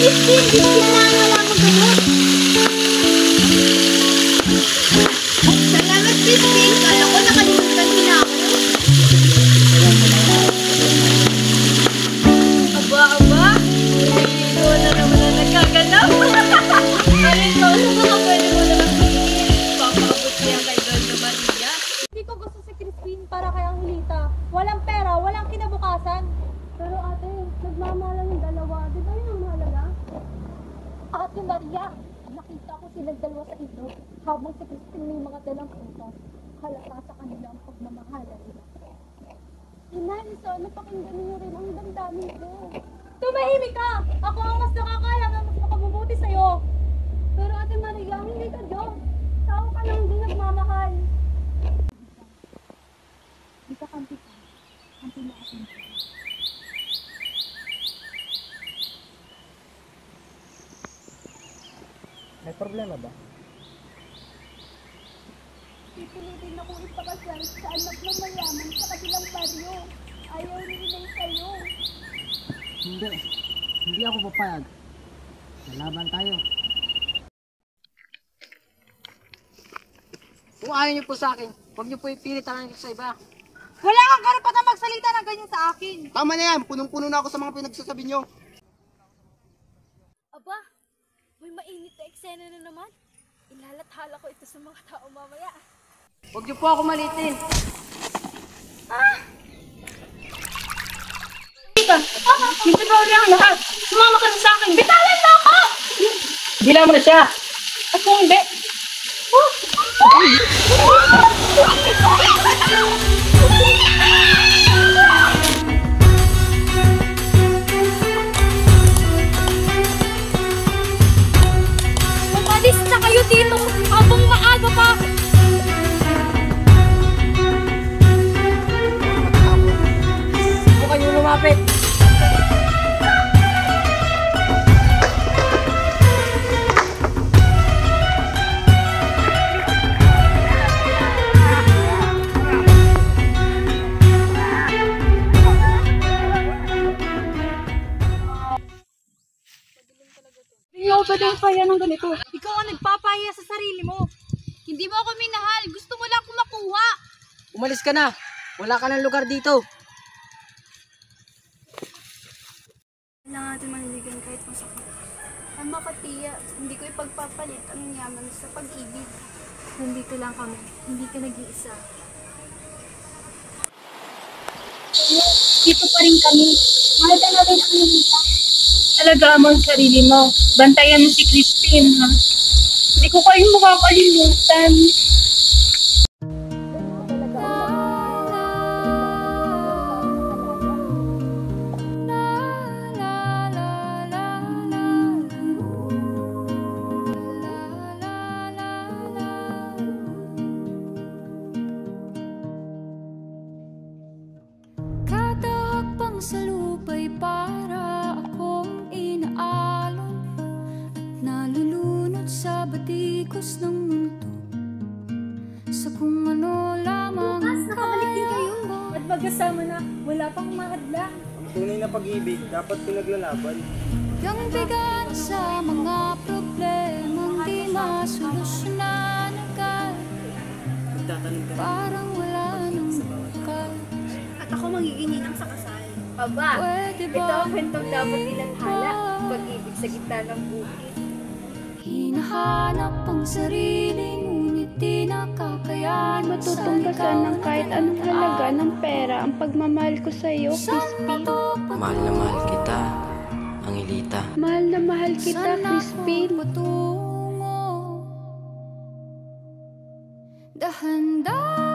Crispin na wala mo gamot. Salamat, Crispin. Kala ko nakalimutan mo na ako. Aba. Ikaw na naman na nagkaganap. Ikaw na baka pwede mo naman sabihin. Papaabot niya kay Doña Maria. Hindi ko gusto si Crispin para kay Angelita. Walang pera, walang kinabukasan. Pero ate, nagmamahalan yung dalawa. Di ba yun ang mahalaga? Ate Maria, nakita ko silang dalawa sa ilog habang si Crispin may mga dalang prutas. Halata sa kanila ang pagmamahalan nila. Inay, sana pakinggan niyo rin ang damdamin ko. Tumahimik ka! Ako ang mas nakakaalam na mas makabubuti sa'yo. Pero ate Maria, hindi ka Diyos. Tao ka lang hindi nagmamahal. Hindi ka kampi ka. Kampi na ako. May problema ba? Pipilitin ako ipakasal sa anak ng mayaman sa kabilang baryo. Ayaw ni Inay sa'yo. Hindi ako papayag. Lalaban tayo. Kung ayaw niyo po sa akin, huwag niyo po ipilit ang sa iba. Wala kang karapatan magsalita ng ganyan sa akin. Tama na yan, punong-puno na ako sa mga pinagsasabi nyo. Aba, may mainit na eksena na naman. Ilalathala ko ito sa mga tao mamaya. Huwag niyo po ako malitin. Hindi ba wala ang lahat? Sumama ka na sa akin. Bitawan mo ako! Bila mo na siya. At kung hindi, Umalis na kayo dito habang maaga pa. Huwag kayong lumapit. hindi ako pwede kaya ng ganito. Ikaw ang nagpapahiya sa sarili mo. Hindi mo ako minahal. Gusto mo lang akong makuha. Umalis ka na. Wala ka ng lugar dito. Kailangan natin maniligan kahit masakit. Tama ka, Tia. Hindi ko ipagpapalit ang yaman sa pag-ibig. Nandito lang kami. Hindi ka nag-iisa. Dito pa rin kami. Mahal ka na rin ang Angelita. Alagaan mo ang sarili mo. Bantayan mo si Crispin, ha? Hindi ko kayo makakalimutan. Katahakbang sa lupa'y para akong inaalon at nalulunod sa batikos ng mundo sa kung ano lamang Bukas, nakabalik din kayo. kaya At magkasama na, wala pang mahadlang. Ang tunay na pag-ibig, dapat pinaglalaban. yung bigan sa mga problemang di masolusyonan agad. Parang wala nang bakal. At ako magiging ninang sa kasal. Aba, Pwede ito ba ang kwentong dapat nilathala. Pag-ibig sa gitna ng bukid. hinahanap ang sarili ngunit di nakakayanan Matutungkasan ng kahit anong halaga ng pera ang pagmamahal ko sa iyo, Crispin. Mahal na mahal kita, Angelita. Mahal na mahal kita, Crispin. patungo dahan-dahan